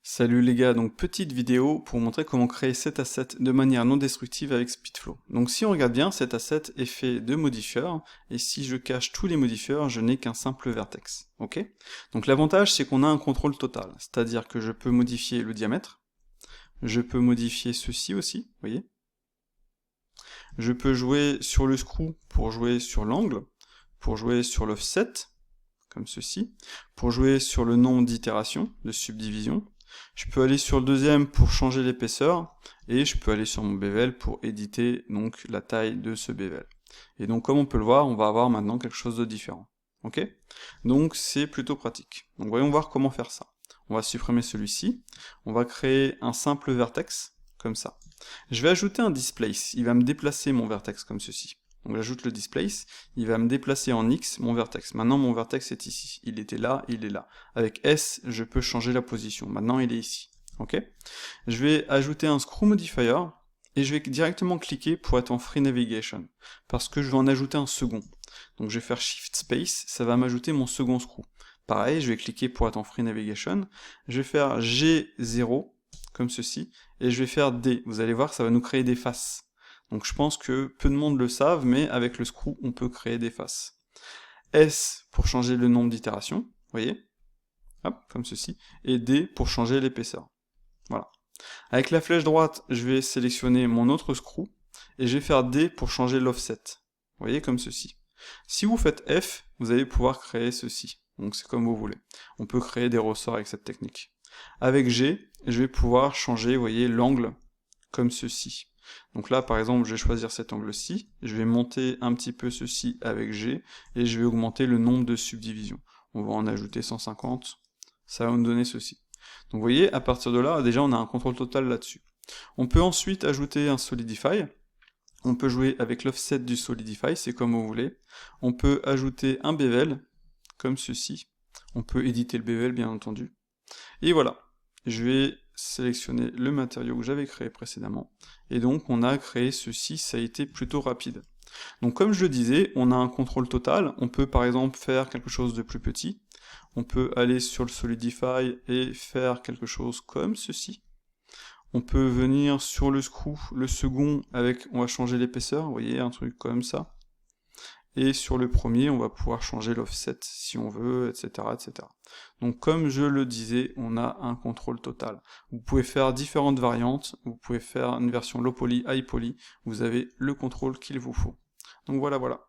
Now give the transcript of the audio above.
Salut les gars, donc petite vidéo pour montrer comment créer cet asset de manière non destructive avec Speedflow. Donc si on regarde bien, cet asset est fait de modifieurs, et si je cache tous les modifieurs, je n'ai qu'un simple vertex. Ok? Donc l'avantage c'est qu'on a un contrôle total, c'est-à-dire que je peux modifier le diamètre, je peux modifier ceci aussi, vous voyez? Je peux jouer sur le screw pour jouer sur l'angle, pour jouer sur l'offset, comme ceci, pour jouer sur le nombre d'itérations, de subdivisions. Je peux aller sur le deuxième pour changer l'épaisseur, et je peux aller sur mon bevel pour éditer donc la taille de ce bevel. Et donc comme on peut le voir, on va avoir maintenant quelque chose de différent. Ok? Donc c'est plutôt pratique. Donc voyons voir comment faire ça. On va supprimer celui-ci, on va créer un simple vertex, comme ça. Je vais ajouter un displace, il va me déplacer mon vertex comme ceci. Donc j'ajoute le displace, il va me déplacer en X mon vertex. Maintenant mon vertex est ici, il était là, il est là. Avec S, je peux changer la position, maintenant il est ici. Ok? Je vais ajouter un screw modifier, et je vais directement cliquer pour être en free navigation, parce que je vais en ajouter un second. Donc je vais faire Shift Space, ça va m'ajouter mon second screw. Pareil, je vais cliquer pour être en free navigation, je vais faire G0, comme ceci, et je vais faire D. Vous allez voir, ça va nous créer des faces. Donc je pense que peu de monde le savent, mais avec le screw, on peut créer des faces. S pour changer le nombre d'itérations, vous voyez, hop, comme ceci, et D pour changer l'épaisseur. Voilà. Avec la flèche droite, je vais sélectionner mon autre screw, et je vais faire D pour changer l'offset. Vous voyez, comme ceci. Si vous faites F, vous allez pouvoir créer ceci. Donc c'est comme vous voulez. On peut créer des ressorts avec cette technique. Avec G, je vais pouvoir changer, vous voyez, l'angle, comme ceci. Donc là, par exemple, je vais choisir cet angle-ci, je vais monter un petit peu ceci avec G, et je vais augmenter le nombre de subdivisions. On va en ajouter 150, ça va nous donner ceci. Donc vous voyez, à partir de là, déjà on a un contrôle total là-dessus. On peut ensuite ajouter un Solidify, on peut jouer avec l'offset du Solidify, c'est comme vous voulez. On peut ajouter un bevel, comme ceci. On peut éditer le bevel, bien entendu. Et voilà, je vais sélectionner le matériau que j'avais créé précédemment, et donc on a créé ceci, ça a été plutôt rapide. Donc comme je le disais, on a un contrôle total, on peut par exemple faire quelque chose de plus petit, on peut aller sur le Solidify et faire quelque chose comme ceci. On peut venir sur le screw, le second, avec, on va changer l'épaisseur, vous voyez, un truc comme ça. Et sur le premier, on va pouvoir changer l'offset si on veut, etc., etc. Donc comme je le disais, on a un contrôle total. Vous pouvez faire différentes variantes, vous pouvez faire une version low poly, high poly, vous avez le contrôle qu'il vous faut. Donc voilà, voilà.